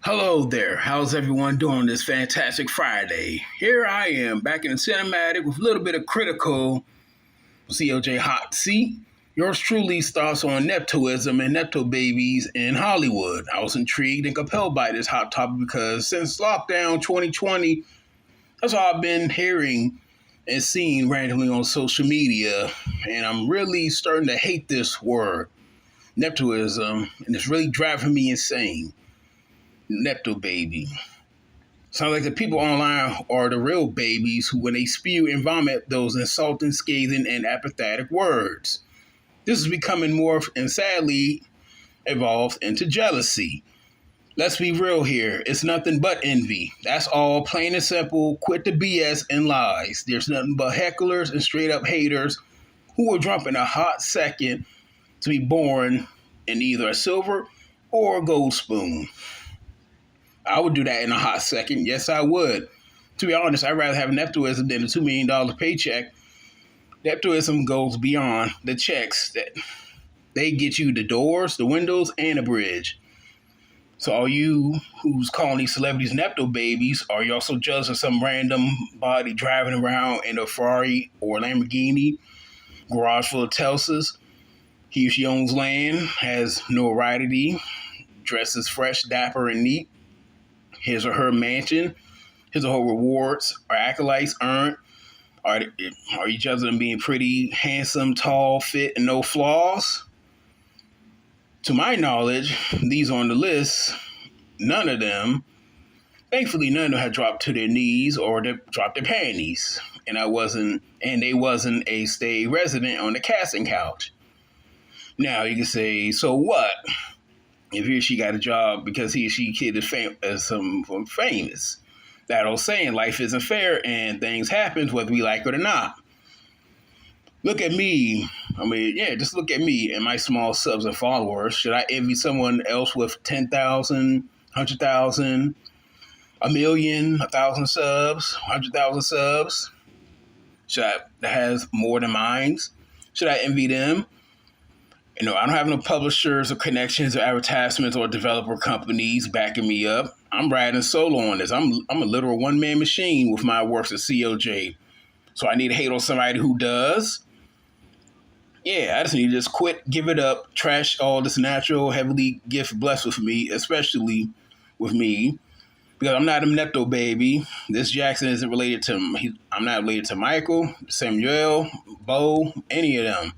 Hello there. How's everyone doing this fantastic Friday? Here I am back in the cinematic with a little bit of critical COJ Hot Seat. Yours truly's thoughts on Nepotism and Nepto babies in Hollywood. I was intrigued and compelled by this hot topic because since lockdown 2020, that's all I've been hearing and seeing randomly on social media. And I'm really starting to hate this word, Nepotism, and it's really driving me insane. Nepto baby. Sounds like the people online are the real babies who, when they spew and vomit those insulting, scathing, and apathetic words. This is becoming more and sadly evolved into jealousy. Let's be real here. It's nothing but envy. That's all, plain and simple. Quit the BS and lies. There's nothing but hecklers and straight up haters who will jump in a hot second to be born in either a silver or a gold spoon. I would do that in a hot second. Yes, I would. To be honest, I'd rather have Nepotism than a $2 million paycheck. Nepotism goes beyond the checks that they get you the doors, the windows, and a bridge. So all you who's calling these celebrities Nepto babies, are you also jealous of some random body driving around in a Ferrari or Lamborghini, garage full of Telsas? He or she owns land, has notoriety, dresses fresh, dapper, and neat. His or her mansion, his or her rewards or acolytes earned are each other them being pretty, handsome, tall, fit, and no flaws? To my knowledge, these on the list, none of them, thankfully none of them had dropped to their knees or dropped their panties. And they wasn't a stay resident on the casting couch. Now you can say, so what? If he or she got a job because he or she kid is famous. That old saying, life isn't fair and things happen whether we like it or not. Look at me. Just look at me and my small subs and followers. Should I envy someone else with 10,000, 100,000, a million, 1,000 subs, 100,000 subs? That has more than mine? Should I envy them? I don't have no publishers or connections or advertisements or developer companies backing me up. I'm riding solo on this. I'm a literal one-man machine with my works at COJ. So I need to hate on somebody who does. Yeah, I just need to just quit, give it up, trash all this natural, heavily gift blessed with me, especially with me, because I'm not a Nepto baby. This Jackson isn't related to him. I'm not related to Michael, Samuel, Bo, any of them.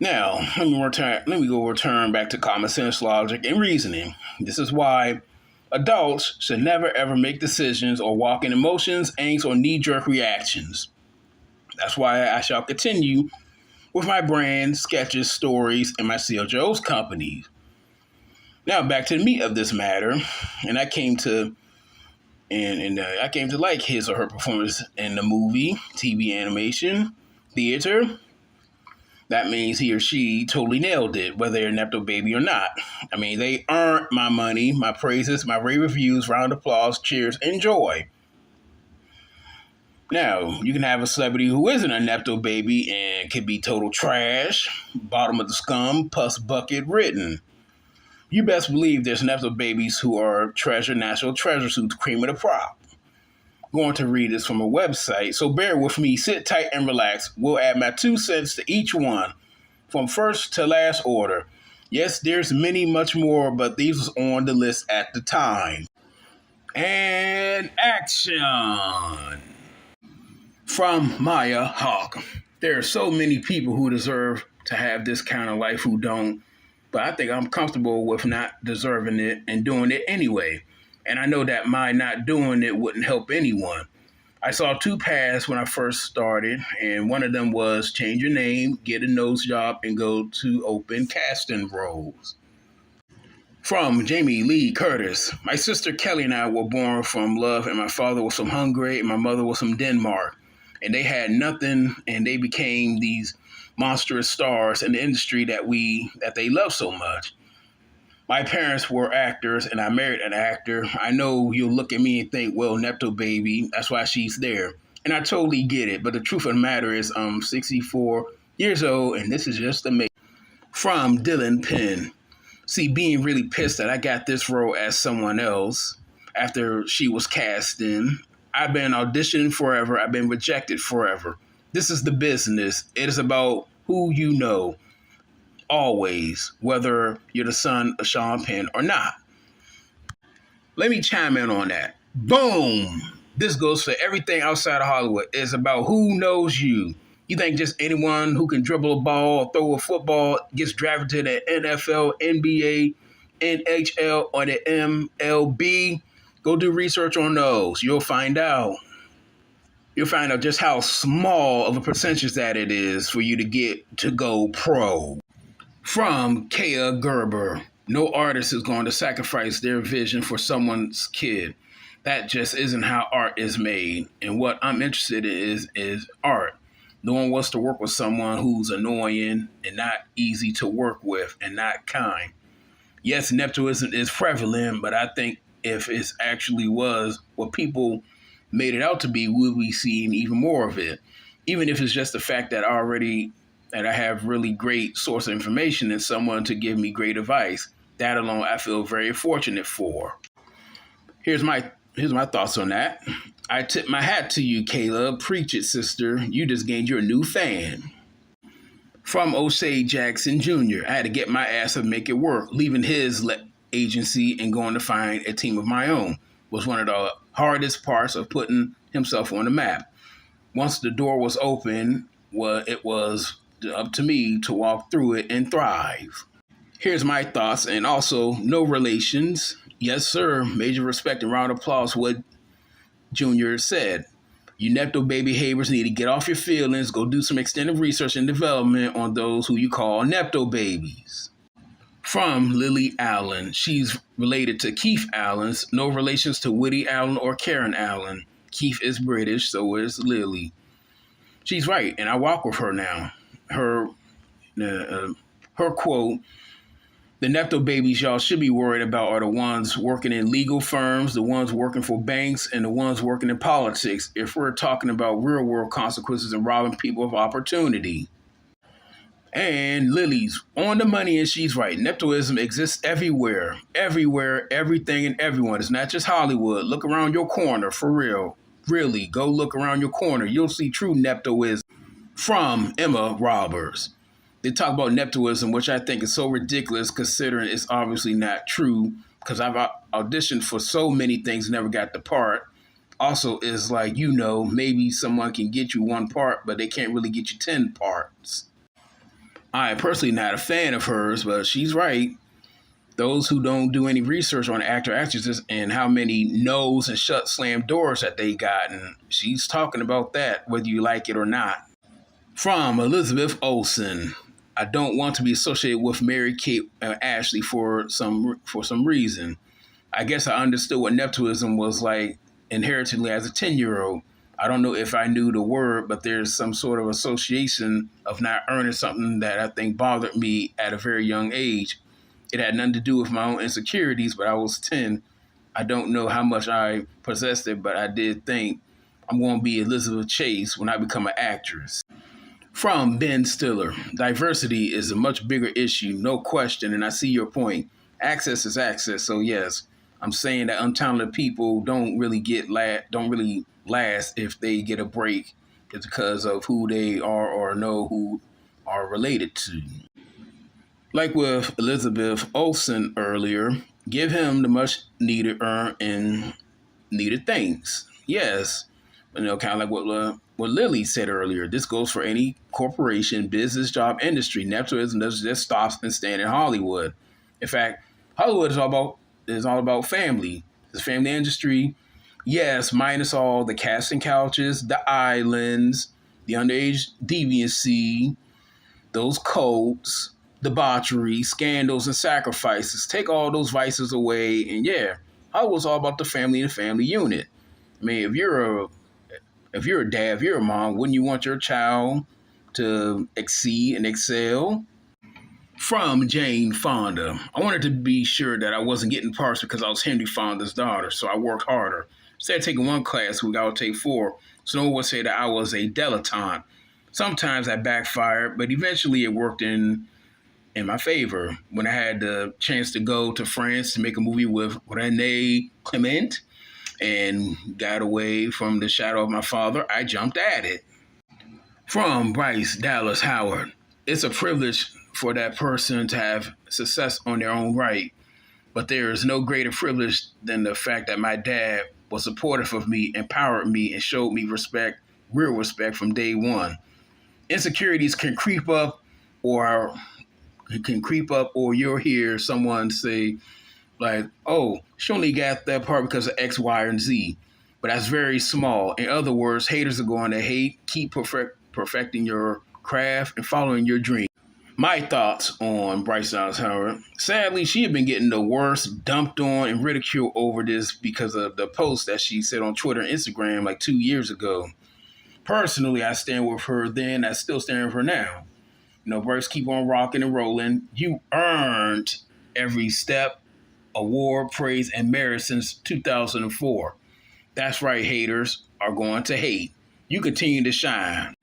Now, let me return back to common sense, logic, and reasoning. This is why adults should never ever make decisions or walk in emotions, angst, or knee-jerk reactions. That's why I shall continue with my brand, sketches, stories, and my CLJO's companies. Now, back to the meat of this matter, and I came to like his or her performance in the movie, TV, animation, theater. That means he or she totally nailed it, whether they're a Nepto baby or not. They earned my money, my praises, my rave reviews, round of applause, cheers, and joy. Now, you can have a celebrity who isn't a Nepto baby and could be total trash, bottom of the scum, pus bucket written. You best believe there's Nepto babies who are national treasures who's cream of the crop. Going to read this from a website, so bear with me, sit tight and relax. We'll add my 2 cents to each one, from first to last order. Yes, there's many, much more, but these was on the list at the time. And action! From Maya Hawk. There are so many people who deserve to have this kind of life who don't, but I think I'm comfortable with not deserving it and doing it anyway. And I know that my not doing it wouldn't help anyone. I saw 2 paths when I first started, and one of them was change your name, get a nose job, and go to open casting roles. From Jamie Lee Curtis. My sister Kelly and I were born from love, and my father was from Hungary, and my mother was from Denmark. And they had nothing, and they became these monstrous stars in the industry that they love so much. My parents were actors, and I married an actor. I know you'll look at me and think, well, Nepto baby, that's why she's there. And I totally get it. But the truth of the matter is I'm 64 years old, and this is just amazing. From Dylan Penn. See, being really pissed that I got this role as someone else after she was cast in. I've been auditioning forever. I've been rejected forever. This is the business. It is about who you know, always, whether you're the son of Sean Penn or not. Let me chime in on that. Boom! This goes for everything outside of Hollywood. It's about who knows you. You think just anyone who can dribble a ball or throw a football gets drafted to the NFL, NBA, NHL, or the MLB? Go do research on those. You'll find out. You'll find out just how small of a percentage that it is for you to get to go pro. From Kaya Gerber, no artist is going to sacrifice their vision for someone's kid. That just isn't how art is made. And what I'm interested in is art. No one wants to work with someone who's annoying and not easy to work with and not kind. Yes, nepotism is prevalent, but I think if it actually was what people made it out to be, we'll be seeing even more of it. Even if it's just the fact that I have really great source of information and someone to give me great advice. That alone I feel very fortunate for. Here's my thoughts on that. I tip my hat to you, Caleb. Preach it, sister. You just gained your new fan. From O'Shea Jackson Jr. I had to get my ass and make it work. Leaving his agency and going to find a team of my own was one of the hardest parts of putting himself on the map. Once the door was open, it was up to me to walk through it and thrive. Here's my thoughts, and also no relations. Yes, sir. Major respect and round of applause what Junior said. You Nepto baby haters need to get off your feelings, go do some extended research and development on those who you call Nepto babies. From Lily Allen. She's related to Keith Allen's, no relations to Woody Allen or Karen Allen. Keith is British, so is Lily. She's right, and I walk with her now. Her quote, the Nepto babies y'all should be worried about are the ones working in legal firms, the ones working for banks, and the ones working in politics, if we're talking about real world consequences and robbing people of opportunity. And Lily's on the money, and she's right. Nepotism exists everywhere, everything and everyone. It's not just Hollywood. Look around your corner, for real. Really, go look around your corner. You'll see true nepotism. From Emma Roberts. They talk about nepotism, which I think is so ridiculous considering it's obviously not true, because I've auditioned for so many things, never got the part. Also, is like, maybe someone can get you one part, but they can't really get you 10 parts. I am personally not a fan of hers, but she's right. Those who don't do any research on actor actresses and how many no's and shut slam doors that they got, and she's talking about that, whether you like it or not. From Elizabeth Olsen. I don't want to be associated with Mary-Kate Ashley for some reason. I guess I understood what nepotism was like inherently as a 10-year-old. I don't know if I knew the word, but there's some sort of association of not earning something that I think bothered me at a very young age. It had nothing to do with my own insecurities, but I was 10. I don't know how much I possessed it, but I did think I'm going to be Elizabeth Chase when I become an actress. From Ben Stiller. Diversity is a much bigger issue, no question, and I see your point. Access is access, so yes, I'm saying that untalented people don't really last if they get a break. It's because of who they are or know who are related to. Like with Elizabeth Olsen earlier, give him the much needed earn and needed things. Yes, kind of like what Lily said earlier. This goes for any corporation, business, job, industry. Nepotism doesn't just stop and stand in Hollywood. In fact, Hollywood is all about family. It's family industry. Yes, minus all the casting couches, the islands, the underage deviancy, those cults, debauchery, scandals, and sacrifices. Take all those vices away, and yeah, Hollywood's all about the family and the family unit. I mean, if you're a dad, if you're a mom, wouldn't you want your child to exceed and excel? From Jane Fonda. I wanted to be sure that I wasn't getting parts because I was Henry Fonda's daughter, so I worked harder. Instead of taking one class, we got to take 4. So no one would say that I was a dilettante. Sometimes I backfired, but eventually it worked in in my favor. When I had the chance to go to France to make a movie with Rene Clement and got away from the shadow of my father, I jumped at it. From Bryce Dallas Howard, it's a privilege for that person to have success on their own right, but there is no greater privilege than the fact that my dad was supportive of me, empowered me, and showed me respect, real respect from day one. Insecurities can creep up, or you'll hear someone say, like, oh, she only got that part because of X, Y, and Z. But that's very small. In other words, haters are going to hate, keep perfecting your craft and following your dream. My thoughts on Bryce Dallas Howard. Sadly, she had been getting the worst dumped on and ridiculed over this because of the post that she said on Twitter and Instagram like 2 years ago. Personally, I stand with her then. I still stand with her now. Bryce, keep on rocking and rolling. You earned every step, award, praise, and merit since 2004. That's right, haters are going to hate. You continue to shine.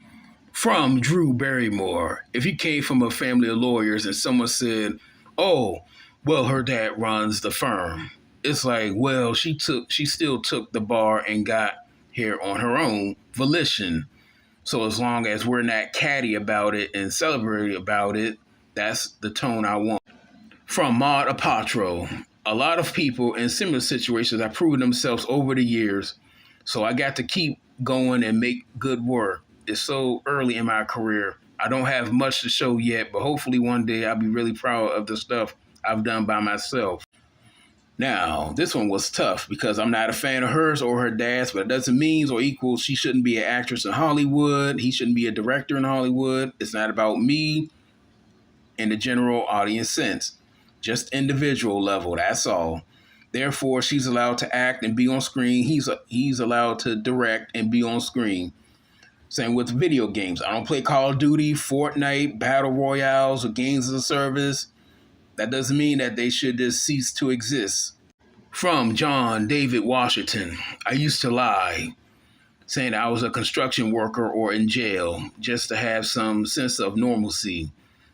From Drew Barrymore. If you came from a family of lawyers and someone said, oh, well, her dad runs the firm. It's like, well, she still took the bar and got here on her own volition. So as long as we're not catty about it and celebrate about it, that's the tone I want. From Maud Apatro. A lot of people in similar situations have proven themselves over the years, so I got to keep going and make good work. It's so early in my career. I don't have much to show yet, but hopefully one day I'll be really proud of the stuff I've done by myself. Now, this one was tough because I'm not a fan of hers or her dad's, but it doesn't mean or equal she shouldn't be an actress in Hollywood. He shouldn't be a director in Hollywood. It's not about me in the general audience sense, just individual level, that's all. Therefore, she's allowed to act and be on screen. He's allowed to direct and be on screen. Same with video games. I don't play Call of Duty, Fortnite, Battle Royales, or games as a service. That doesn't mean that they should just cease to exist. From John David Washington. I used to lie, saying I was a construction worker or in jail, just to have some sense of normalcy.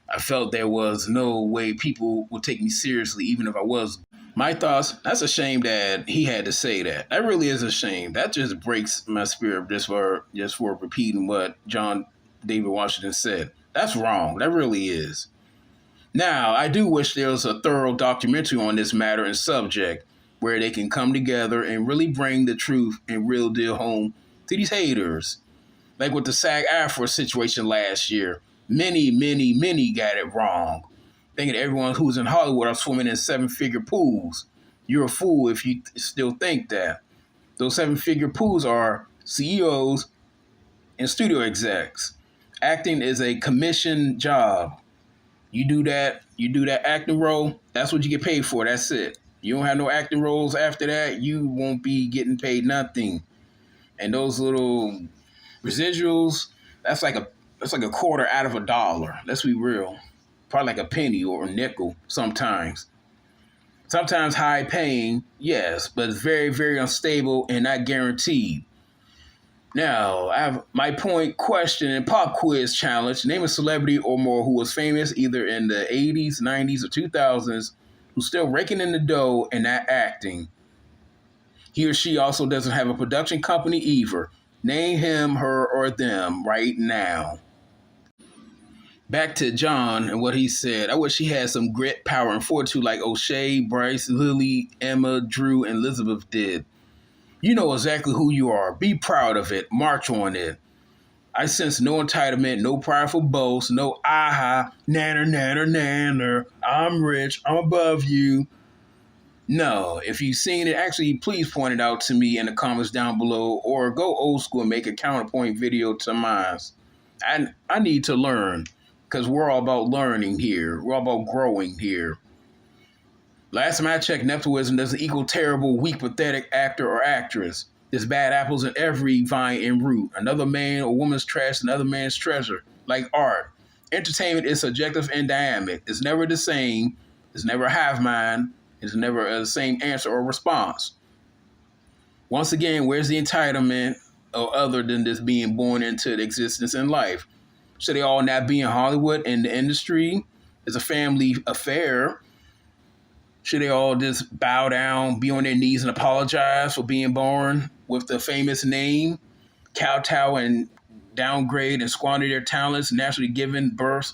I felt there was no way people would take me seriously, even if I was. My thoughts, that's a shame that he had to say that. That really is a shame. That just breaks my spirit just for repeating what John David Washington said. That's wrong. That really is. Now, I do wish there was a thorough documentary on this matter and subject where they can come together and really bring the truth and real deal home to these haters. Like with the SAG-AFTRA situation last year, many got it wrong, thinking everyone who's in Hollywood are swimming in seven-figure pools. You're a fool if you still think that. Those seven-figure pools are CEOs and studio execs. Acting is a commission job. You do that acting role, that's what you get paid for. That's it. You don't have no acting roles after that, you won't be getting paid nothing. And those little residuals, that's like a quarter out of a dollar. Let's be real. Probably like a penny or a nickel sometimes. Sometimes high paying, yes, but it's very, very unstable and not guaranteed. Now, I have my point question and pop quiz challenge. Name a celebrity or more who was famous either in the 80s, 90s, or 2000s who's still raking in the dough and not acting. He or she also doesn't have a production company either. Name him, her, or them right now. Back to John and what he said. I wish he had some grit, power, and fortitude like O'Shea, Bryce, Lily, Emma, Drew, and Elizabeth did. You know exactly who you are. Be proud of it. March on it. I sense no entitlement, no prideful boast, no aha, nanner, I'm rich, I'm above you. No, if you've seen it, actually, please point it out to me in the comments down below or go old school and make a counterpoint video to mine. I need to learn because we're all about learning here. We're all about growing here. Last time I checked, Nepotism doesn't equal terrible, weak, pathetic actor or actress. There's bad apples in every vine and root. Another man or woman's trash, another man's treasure, like art. Entertainment is subjective and dynamic. It's never the same. It's never a hive mind. It's never the same answer or response. Once again, where's the entitlement other than just being born into the existence in life? Should they all not be in Hollywood in the industry? It's a family affair. Should they all just bow down, be on their knees, and apologize for being born with the famous name, kowtow and downgrade and squander their talents, naturally given birth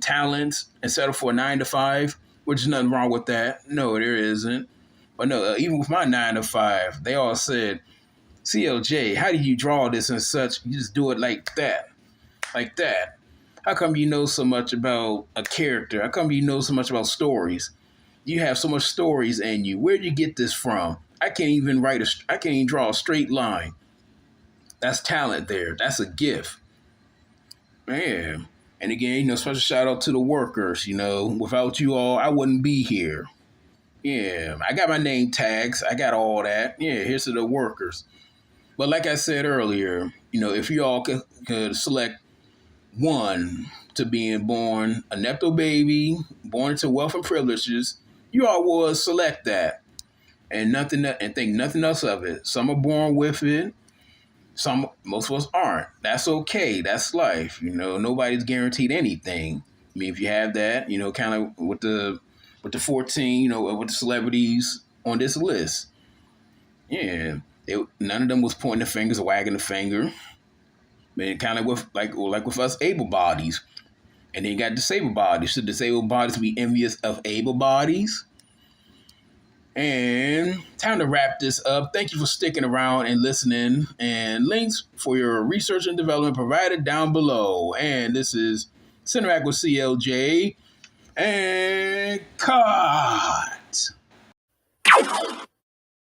talents, and settle for a 9 to 5? Which is nothing wrong with that. No, there isn't. But no, even with my 9 to 5, they all said, CLJ, how do you draw this and such? You just do it like that. Like that. How come you know so much about a character? How come you know so much about stories? You have so much stories in you. Where'd you get this from? I can't even I can't even draw a straight line. That's talent there. That's a gift. Man. And again, special shout out to the workers. Without you all, I wouldn't be here. Yeah, I got my name tags. I got all that. Yeah, here's to the workers. But like I said earlier, if you all could select one to being born a Nepto baby, born into wealth and privileges, you all would select that and think nothing else of it. Some are born with it. Most of us aren't. That's okay. That's life. Nobody's guaranteed anything. I mean, if you have that, kind of with the 14, with the celebrities on this list, yeah, none of them was pointing the fingers or wagging the finger. Man, kind of with like with us able bodies, and then you got disabled bodies. Should disabled bodies be envious of able bodies? And time to wrap this up. Thank you for sticking around and listening. And links for your research and development provided down below. And this is Cinematic with CLJ. And cut.